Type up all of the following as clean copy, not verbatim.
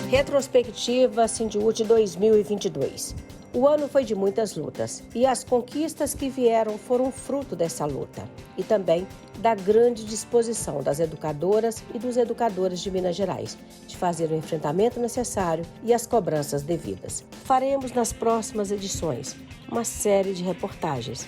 Retrospectiva Sindiúte 2022. O ano foi de muitas lutas e as conquistas que vieram foram fruto dessa luta e também da grande disposição das educadoras e dos educadores de Minas Gerais de fazer o enfrentamento necessário e as cobranças devidas. Faremos nas próximas edições uma série de reportagens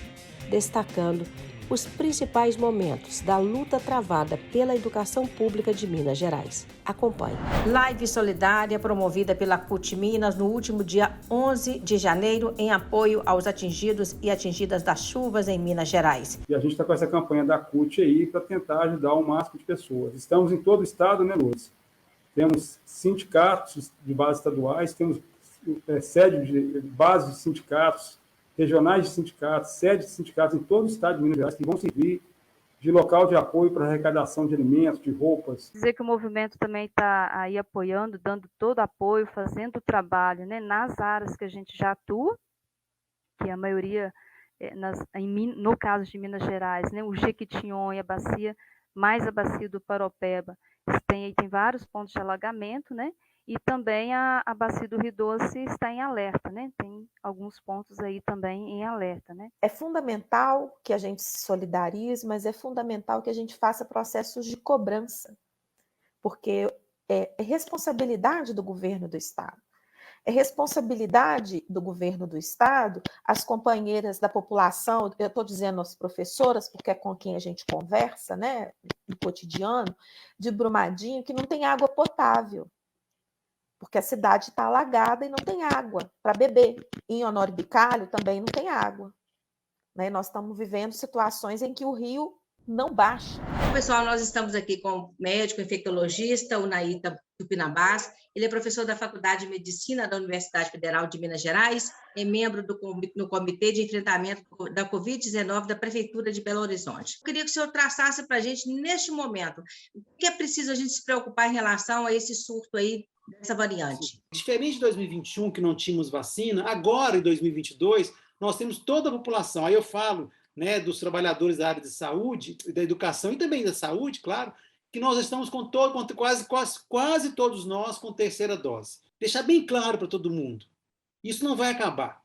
destacando os principais momentos da luta travada pela educação pública de Minas Gerais. Acompanhe. Live solidária promovida pela CUT Minas no último dia 11 de janeiro em apoio aos atingidos e atingidas das chuvas em Minas Gerais. E a gente está com essa campanha da CUT aí para tentar ajudar o máximo de pessoas. Estamos em todo o estado, né, Luz? Temos sindicatos de bases estaduais, temos sede de bases de sindicatos, regionais de sindicatos, sedes de sindicatos em todo o estado de Minas Gerais, que vão servir de local de apoio para arrecadação de alimentos, de roupas. Dizer que o movimento também está aí apoiando, dando todo apoio, fazendo o trabalho, né, nas áreas que a gente já atua, que a maioria, no caso de Minas Gerais, né, o Jequitinhonha, mais a bacia do Paropeba, tem vários pontos de alagamento, né? E também a bacia do Rio Doce está em alerta, né? Tem alguns pontos aí também em alerta, né? É fundamental que a gente se solidarize, mas é fundamental que a gente faça processos de cobrança, porque é responsabilidade do governo do Estado. É responsabilidade do governo do Estado, as companheiras da população, eu estou dizendo as professoras, porque é com quem a gente conversa, né, no cotidiano, de Brumadinho, que não tem água potável, porque a cidade está alagada e não tem água para beber. Em Honório Bicalho também não tem água. Né? Nós estamos vivendo situações em que o rio não baixa. Pessoal, nós estamos aqui com o médico infectologista, o Naíta Tupinambás. Ele é professor da Faculdade de Medicina da Universidade Federal de Minas Gerais, é membro no Comitê de Enfrentamento da Covid-19 da Prefeitura de Belo Horizonte. Eu queria que o senhor traçasse para a gente, neste momento, o que é preciso a gente se preocupar em relação a esse surto aí dessa variante. Diferente de 2021, que não tínhamos vacina, agora, em 2022, nós temos toda a população. Aí eu falo, né, dos trabalhadores da área de saúde, da educação e também da saúde, claro, que nós estamos com quase todos nós com terceira dose. Deixar bem claro para todo mundo, isso não vai acabar.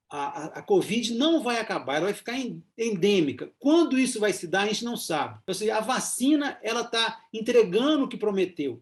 A Covid não vai acabar, ela vai ficar endêmica. Quando isso vai se dar, a gente não sabe. Ou seja, a vacina está entregando o que prometeu.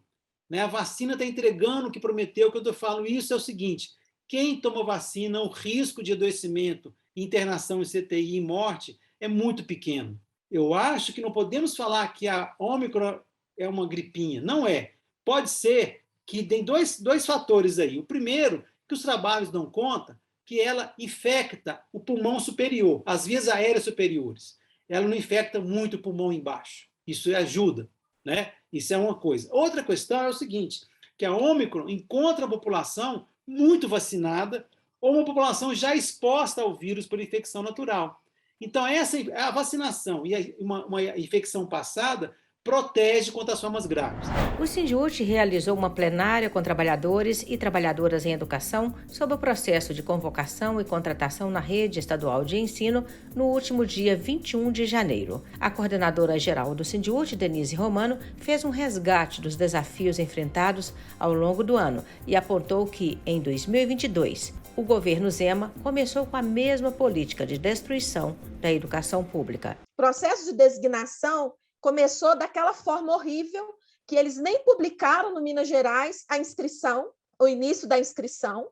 Né? A vacina está entregando o que prometeu. Quando eu falo isso é o seguinte, quem toma vacina, o risco de adoecimento, internação em CTI e morte é muito pequeno. Eu acho que não podemos falar que a Ômicron é uma gripinha. Não é. Pode ser que tem dois fatores aí. O primeiro, que os trabalhos dão conta, que ela infecta o pulmão superior, as vias aéreas superiores. Ela não infecta muito o pulmão embaixo. Isso ajuda, né? Isso é uma coisa. Outra questão é o seguinte, que a Ômicron encontra a população muito vacinada ou uma população já exposta ao vírus por infecção natural. Então, a vacinação e uma infecção passada protege contra as formas graves. O Sindiúte realizou uma plenária com trabalhadores e trabalhadoras em educação sobre o processo de convocação e contratação na rede estadual de ensino no último dia 21 de janeiro. A coordenadora-geral do Sindiúte, Denise Romano, fez um resgate dos desafios enfrentados ao longo do ano e apontou que, em 2022, o governo Zema começou com a mesma política de destruição da educação pública. O processo de designação começou daquela forma horrível que eles nem publicaram no Minas Gerais a inscrição, o início da inscrição,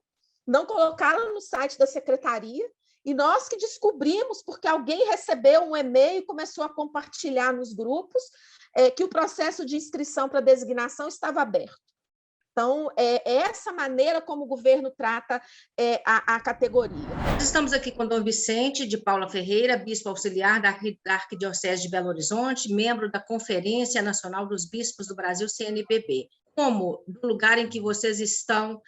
não colocaram no site da secretaria, e nós que descobrimos, porque alguém recebeu um e-mail e começou a compartilhar nos grupos, que o processo de inscrição para designação estava aberto. Então, é essa maneira como o governo trata a categoria. Nós estamos aqui com Dom Vicente de Paula Ferreira, bispo auxiliar da Arquidiocese de Belo Horizonte, membro da Conferência Nacional dos Bispos do Brasil, CNBB. Como, do lugar em que vocês estão,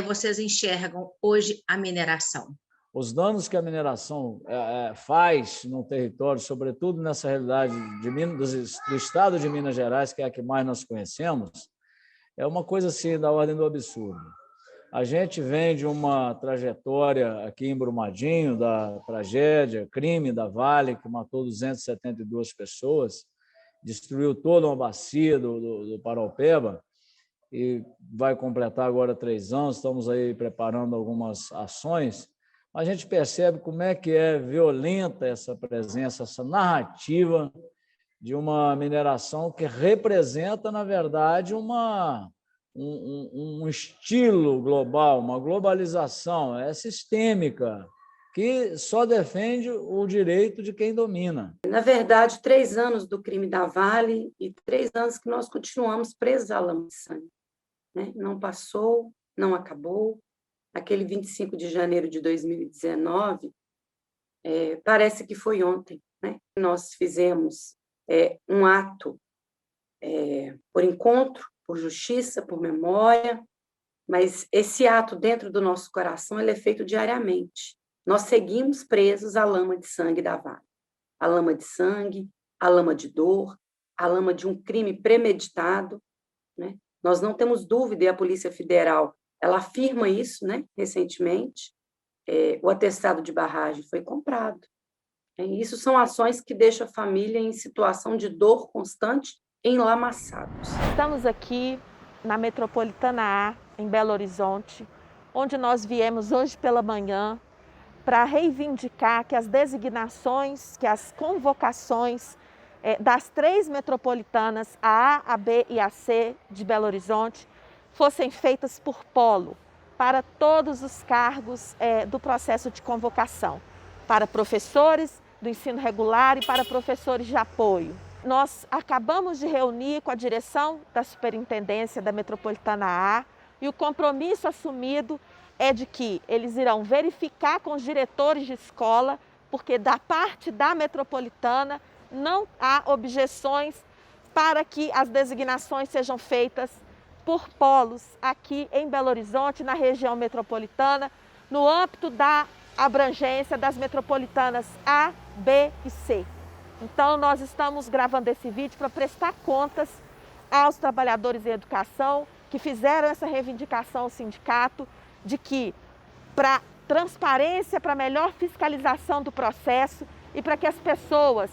vocês enxergam hoje a mineração? Os danos que a mineração faz no território, sobretudo nessa realidade do estado de Minas Gerais, que é a que mais nós conhecemos, é uma coisa assim da ordem do absurdo. A gente vem de uma trajetória aqui em Brumadinho, da tragédia, crime da Vale, que matou 272 pessoas, destruiu toda uma bacia do Paropeba, e vai completar agora 3 anos, estamos aí preparando algumas ações, a gente percebe como é que é violenta essa presença, essa narrativa de uma mineração que representa, na verdade, um estilo global, uma globalização, é sistêmica, que só defende o direito de quem domina. Na verdade, 3 anos do crime da Vale e 3 anos que nós continuamos presos à lama de sangue. Né? Não passou, não acabou. Aquele 25 de janeiro de 2019, parece que foi ontem. Né? Nós fizemos um ato por encontro, por justiça, por memória, mas esse ato dentro do nosso coração ele é feito diariamente. Nós seguimos presos à lama de sangue da Vale. A lama de sangue, a lama de dor, a lama de um crime premeditado. Né? Nós não temos dúvida, e a Polícia Federal ela afirma isso, né? Recentemente, o atestado de barragem foi comprado. Isso são ações que deixam a família em situação de dor constante, enlamaçados. Estamos aqui na Metropolitana A, em Belo Horizonte, onde nós viemos hoje pela manhã para reivindicar que as designações, que as convocações das 3 metropolitanas, a A, a B e a C de Belo Horizonte, fossem feitas por polo, para todos os cargos do processo de convocação, para professores do ensino regular e para professores de apoio. Nós acabamos de reunir com a direção da Superintendência da Metropolitana A e o compromisso assumido é de que eles irão verificar com os diretores de escola, porque da parte da metropolitana não há objeções para que as designações sejam feitas por polos aqui em Belo Horizonte, na região metropolitana, no âmbito da abrangência das metropolitanas A, B e C. Então, nós estamos gravando esse vídeo para prestar contas aos trabalhadores em educação que fizeram essa reivindicação ao sindicato de que, para transparência, para melhor fiscalização do processo e para que as pessoas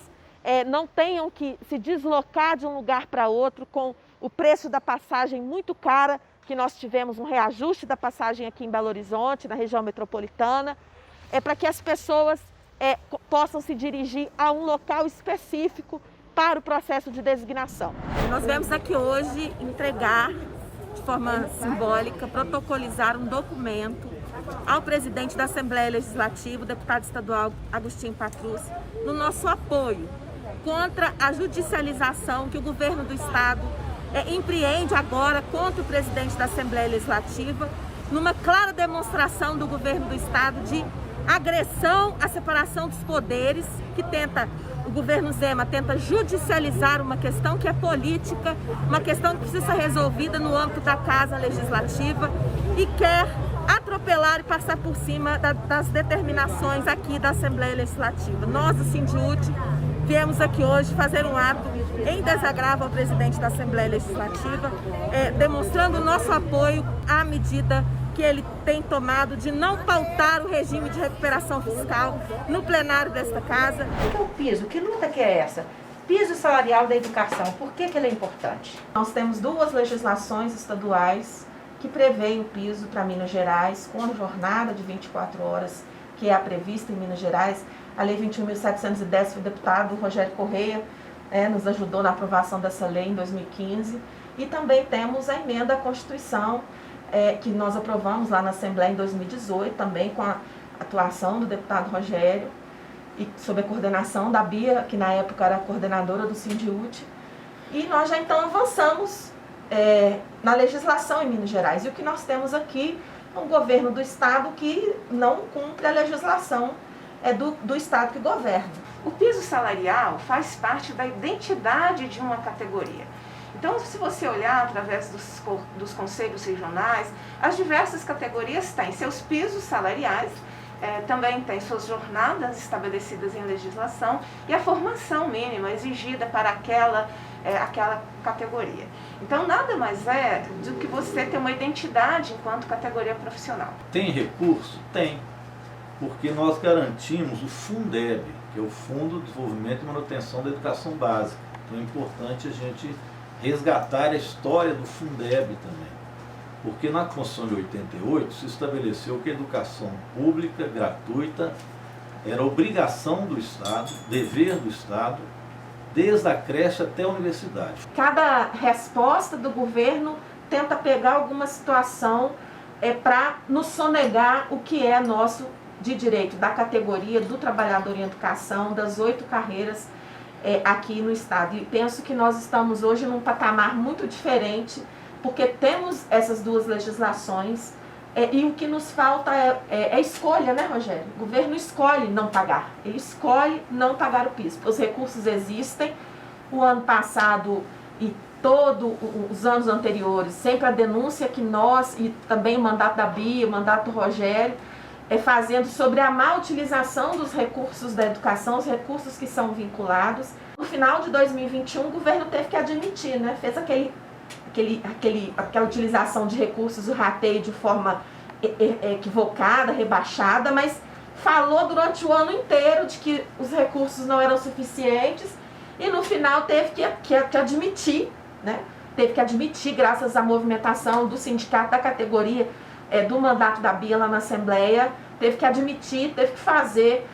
não tenham que se deslocar de um lugar para outro com o preço da passagem muito cara, que nós tivemos um reajuste da passagem aqui em Belo Horizonte, na região metropolitana, para que as pessoas possam se dirigir a um local específico para o processo de designação. Nós viemos aqui hoje entregar, de forma simbólica, protocolizar um documento ao presidente da Assembleia Legislativa, o deputado estadual Agostinho Patrus, no nosso apoio contra a judicialização que o governo do Estado empreende agora contra o presidente da Assembleia Legislativa, numa clara demonstração do governo do Estado de agressão à separação dos poderes, que o governo Zema tenta judicializar uma questão que é política, uma questão que precisa ser resolvida no âmbito da Casa Legislativa e quer atropelar e passar por cima das determinações aqui da Assembleia Legislativa. Nós, do Sindiúte, viemos aqui hoje fazer um ato em desagravo ao presidente da Assembleia Legislativa, demonstrando o nosso apoio à medida que ele tem tomado de não pautar o regime de recuperação fiscal no plenário desta casa. O que é o piso? Que luta que é essa? Piso salarial da educação, por que ele é importante? Nós temos 2 legislações estaduais que prevêem o piso para Minas Gerais, com a jornada de 24 horas, que é a prevista em Minas Gerais. A Lei 21.710, o deputado Rogério Correia nos ajudou na aprovação dessa lei em 2015. E também temos a emenda à Constituição, que nós aprovamos lá na Assembleia em 2018, também com a atuação do deputado Rogério, e sob a coordenação da Bia, que na época era coordenadora do Sindiúte. E nós já então avançamos na legislação em Minas Gerais. E o que nós temos aqui é um governo do Estado que não cumpre a legislação do Estado que governa. O piso salarial faz parte da identidade de uma categoria. Então, se você olhar através dos conselhos regionais, as diversas categorias têm seus pisos salariais, também têm suas jornadas estabelecidas em legislação e a formação mínima exigida para aquela categoria. Então, nada mais é do que você ter uma identidade enquanto categoria profissional. Tem recurso? Tem, porque nós garantimos o Fundeb, que é o Fundo de Desenvolvimento e Manutenção da Educação Básica. Então é importante a gente resgatar a história do Fundeb também. Porque na Constituição de 88 se estabeleceu que a educação pública, gratuita, era obrigação do Estado, dever do Estado, desde a creche até a universidade. Cada resposta do governo tenta pegar alguma situação para nos sonegar o que é nosso de direito, da categoria do trabalhador em educação, das 8 carreiras aqui no Estado. E penso que nós estamos hoje num patamar muito diferente, porque temos essas duas legislações, e o que nos falta é escolha, né, Rogério? O governo escolhe não pagar, ele escolhe não pagar o piso. Os recursos existem, o ano passado e todos os anos anteriores, sempre a denúncia que nós, e também o mandato da Bia, o mandato do Rogério, fazendo sobre a má utilização dos recursos da educação, os recursos que são vinculados. No final de 2021, o governo teve que admitir, né? Fez aquela utilização de recursos, o rateio de forma equivocada, rebaixada, mas falou durante o ano inteiro de que os recursos não eram suficientes e no final teve que admitir, né? Teve que admitir, graças à movimentação do sindicato da categoria, do mandato da Bia lá na Assembleia, teve que admitir, teve que fazer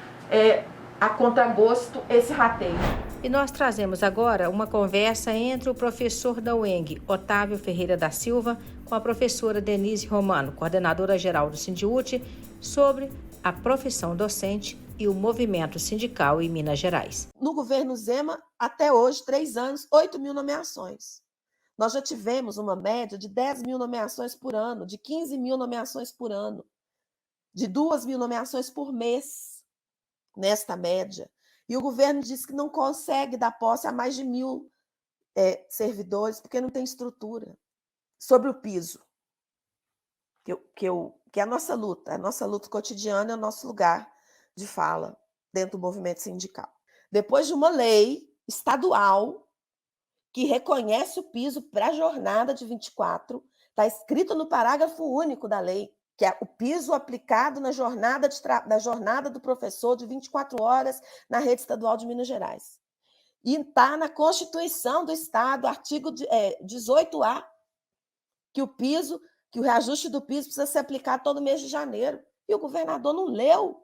a contragosto esse rateio. E nós trazemos agora uma conversa entre o professor da UENG, Otávio Ferreira da Silva, com a professora Denise Romano, coordenadora geral do Sindiúti, sobre a profissão docente e o movimento sindical em Minas Gerais. No governo Zema, até hoje, 3 anos, 8 mil nomeações. Nós já tivemos uma média de 10 mil nomeações por ano, de 15 mil nomeações por ano, de 2 mil nomeações por mês, nesta média. E o governo diz que não consegue dar posse a mais de 1.000 servidores, porque não tem estrutura. Sobre o piso, que é a nossa luta cotidiana, é o nosso lugar de fala dentro do movimento sindical. Depois de uma lei estadual que reconhece o piso para a jornada de 24, está escrito no parágrafo único da lei, que é o piso aplicado na jornada do professor de 24 horas na rede estadual de Minas Gerais. E está na Constituição do Estado, artigo 18A, que o reajuste do piso precisa ser aplicado todo mês de janeiro. E o governador não leu.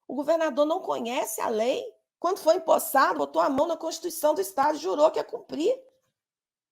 O governador não conhece a lei. Quando foi empossado, botou a mão na Constituição do Estado e jurou que ia cumprir.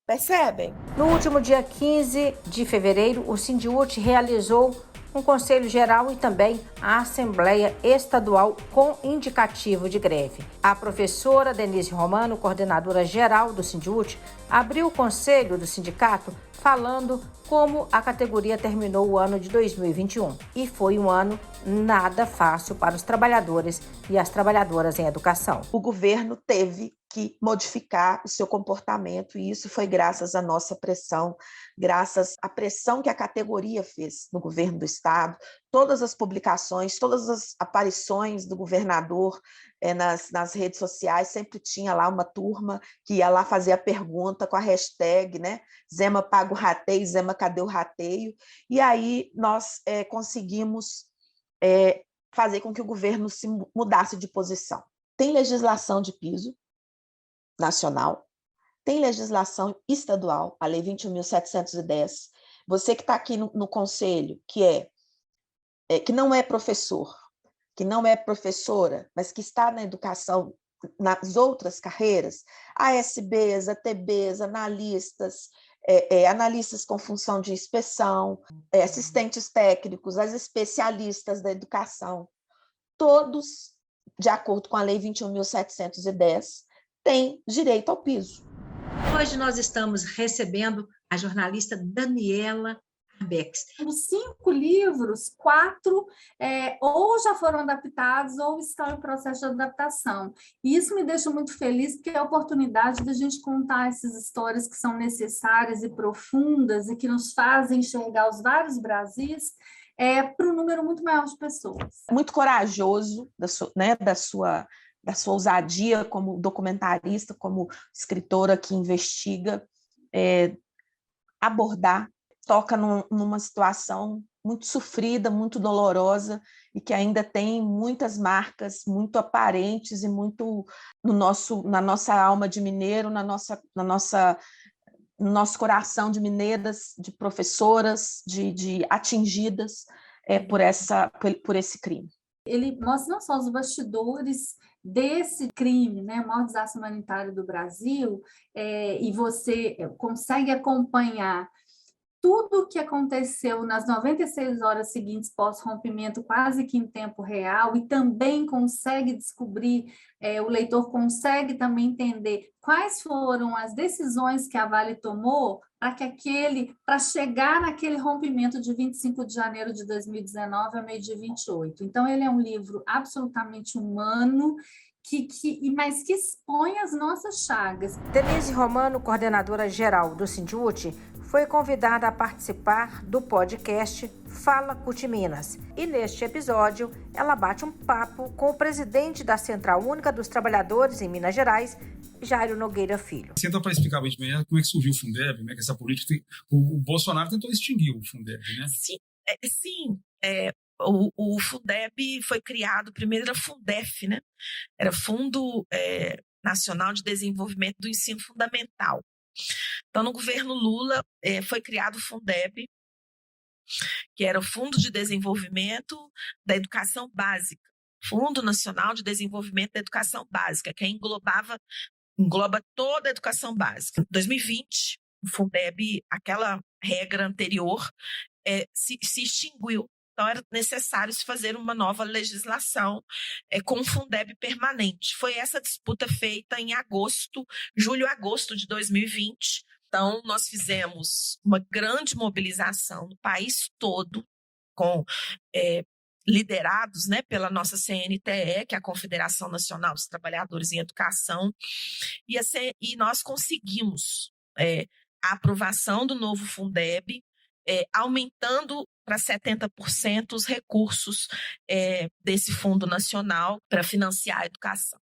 Percebem? No último dia 15 de fevereiro, o Sindiúti realizou um Conselho Geral e também a Assembleia Estadual com indicativo de greve. A professora Denise Romano, coordenadora geral do Sindiúti, abriu o conselho do sindicato falando como a categoria terminou o ano de 2021. E foi um ano nada fácil para os trabalhadores e as trabalhadoras em educação. O governo teve que modificar o seu comportamento, e isso foi graças à nossa pressão, graças à pressão que a categoria fez no governo do Estado, todas as publicações, todas as aparições do governador nas redes sociais, sempre tinha lá uma turma que ia lá fazer a pergunta com a hashtag, né? Zema paga o rateio, Zema cadê o rateio? E aí nós conseguimos fazer com que o governo se mudasse de posição. Tem legislação de piso nacional, tem legislação estadual, a Lei 21.710. Você que está aqui no conselho, que não é professor, que não é professora, mas que está na educação, nas outras carreiras, ASBs, ATBs, analistas, analistas com função de inspeção, assistentes técnicos, as especialistas da educação, todos, de acordo com a Lei 21.710, têm direito ao piso. Hoje nós estamos recebendo a jornalista Daniela Arbex. Dos 5 livros, 4 ou já foram adaptados ou estão em processo de adaptação. E isso me deixa muito feliz, porque é a oportunidade da gente contar essas histórias que são necessárias e profundas e que nos fazem enxergar os vários Brasis para um número muito maior de pessoas. Muito corajoso da sua ousadia como documentarista, como escritora que investiga, toca numa situação muito sofrida, muito dolorosa, e que ainda tem muitas marcas muito aparentes e muito na nossa alma de mineiro, no nosso coração de mineiras, de professoras, de atingidas por esse crime. Ele mostra não só os bastidores desse crime, né, o maior desastre humanitário do Brasil, e você consegue acompanhar tudo o que aconteceu nas 96 horas seguintes pós-rompimento, quase que em tempo real, e também consegue descobrir, o leitor consegue também entender quais foram as decisões que a Vale tomou para chegar naquele rompimento de 25 de janeiro de 2019 a meio de 28. Então, ele é um livro absolutamente humano, mas que expõe as nossas chagas. Denise Romano, coordenadora geral do Sindiúti, foi convidada a participar do podcast Fala CUT Minas. E neste episódio, ela bate um papo com o presidente da Central Única dos Trabalhadores em Minas Gerais, Jairo Nogueira Filho. Senta para explicar bem como é que surgiu o Fundeb, né? Que essa política o Bolsonaro tentou extinguir o Fundeb, né? Sim. O Fundeb foi criado, primeiro era Fundef, né? Era Fundo Nacional de Desenvolvimento do Ensino Fundamental. Então, no governo Lula, foi criado o Fundeb, que era o Fundo de Desenvolvimento da Educação Básica, Fundo Nacional de Desenvolvimento da Educação Básica, que engloba toda a educação básica. Em 2020, o Fundeb, aquela regra anterior, se extinguiu. Então, era necessário se fazer uma nova legislação com um Fundeb permanente. Foi essa disputa feita em julho-agosto de 2020. Então, nós fizemos uma grande mobilização no país todo, liderados, né, pela nossa CNTE, que é a Confederação Nacional dos Trabalhadores em Educação, e nós conseguimos a aprovação do novo Fundeb, aumentando para 70% os recursos desse Fundo Nacional para financiar a educação.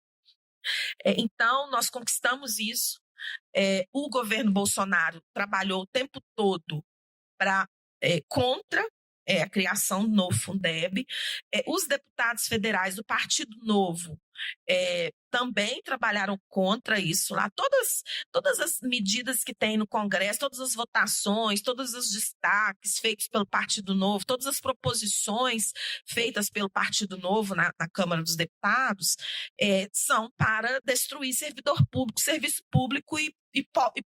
Então, nós conquistamos isso. O governo Bolsonaro trabalhou o tempo todo contra a criação do novo Fundeb. Os deputados federais do Partido Novo também trabalharam contra isso lá. Todas as medidas que tem no Congresso, todas as votações, todos os destaques feitos pelo Partido Novo, todas as proposições feitas pelo Partido Novo na Câmara dos Deputados são para destruir servidor público, serviço público e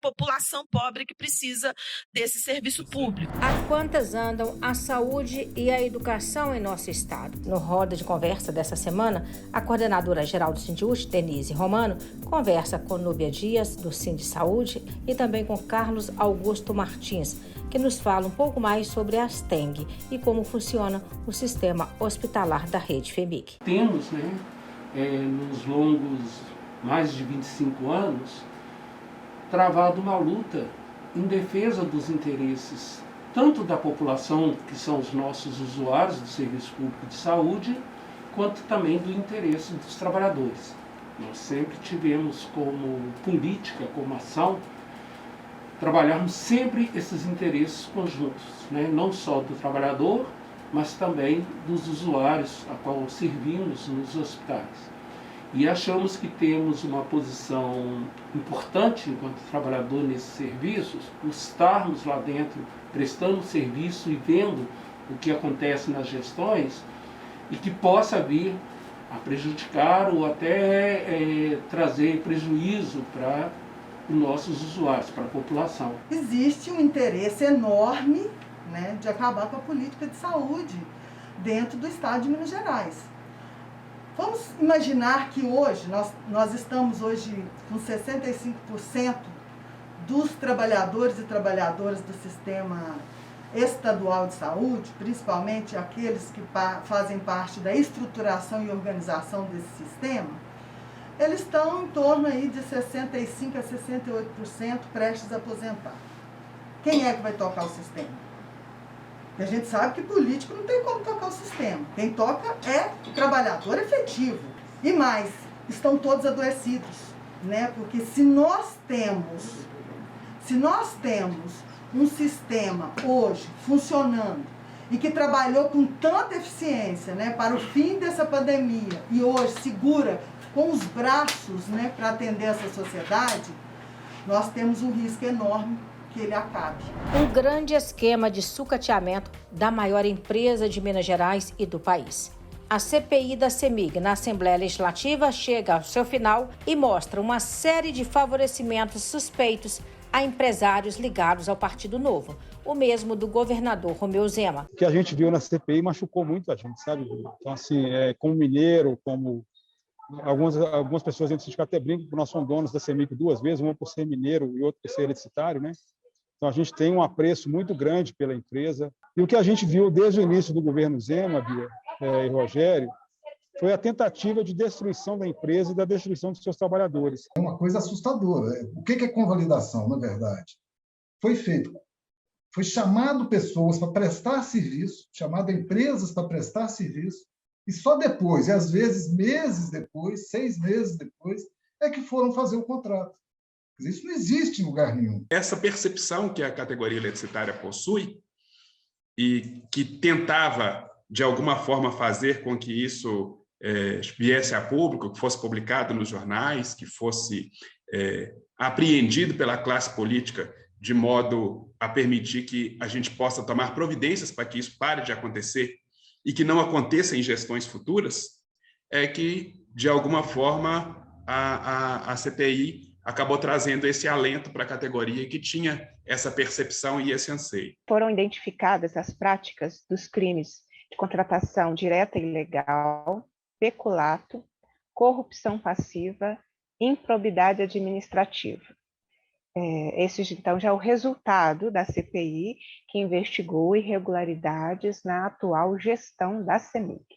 população pobre que precisa desse serviço público. A quantas andam a saúde e a educação em nosso estado? No Roda de Conversa dessa semana, a coordenadora-geral do Sindiúti, Denise Romano, conversa com Núbia Dias, do Sindi Saúde, e também com Carlos Augusto Martins, que nos fala um pouco mais sobre a Asteng e como funciona o sistema hospitalar da rede FEMIG. Temos, nos longos mais de 25 anos, travado uma luta em defesa dos interesses tanto da população, que são os nossos usuários do Serviço Público de Saúde, quanto também do interesse dos trabalhadores. Nós sempre tivemos como política, como ação, trabalharmos sempre esses interesses conjuntos, não só do trabalhador, mas também dos usuários a qual servimos nos hospitais. E achamos que temos uma posição importante enquanto trabalhador nesses serviços, por estarmos lá dentro prestando serviço e vendo o que acontece nas gestões e que possa vir a prejudicar ou até trazer prejuízo para os nossos usuários, para a população. Existe um interesse enorme de acabar com a política de saúde dentro do estado de Minas Gerais. Vamos imaginar que hoje, nós estamos hoje com 65% dos trabalhadores e trabalhadoras do sistema estadual de saúde, principalmente aqueles que fazem parte da estruturação e organização desse sistema, eles estão em torno aí de 65% a 68% prestes a aposentar. Quem é que vai tocar o sistema? Porque a gente sabe que político não tem como tocar o sistema. Quem toca é o trabalhador efetivo. E mais, estão todos adoecidos, Porque se nós temos um sistema hoje funcionando e que trabalhou com tanta eficiência, para o fim dessa pandemia e hoje segura com os braços, para atender essa sociedade, nós temos um risco enorme que ele acabe. Um grande esquema de sucateamento da maior empresa de Minas Gerais e do país. A CPI da CEMIG na Assembleia Legislativa chega ao seu final e mostra uma série de favorecimentos suspeitos a empresários ligados ao Partido Novo, o mesmo do governador Romeu Zema. O que a gente viu na CPI machucou muito a gente, sabe? Então, assim, como mineiro, como algumas pessoas dentro do sindicato até brincam que nós somos donos da CEMIG 2 vezes, uma por ser mineiro e outra por ser hereditário, né? Então, a gente tem um apreço muito grande pela empresa. E o que a gente viu desde o início do governo Zema, Bia e Rogério, foi a tentativa de destruição da empresa e da destruição dos seus trabalhadores. É uma coisa assustadora. O que é convalidação, na verdade? Foi chamado pessoas para prestar serviço, chamado empresas para prestar serviço, e só depois, e às vezes meses depois, 6 meses depois, é que foram fazer o contrato. Isso não existe em lugar nenhum. Essa percepção que a categoria eletricitária possui e que tentava, de alguma forma, fazer com que isso viesse a público, que fosse publicado nos jornais, que fosse apreendido pela classe política de modo a permitir que a gente possa tomar providências para que isso pare de acontecer e que não aconteça em gestões futuras, é que, de alguma forma, a CPI acabou trazendo esse alento para a categoria que tinha essa percepção e esse anseio. Foram identificadas as práticas dos crimes de contratação direta e ilegal, peculato, corrupção passiva, improbidade administrativa. Esse, então, já é o resultado da CPI que investigou irregularidades na atual gestão da CEMIG.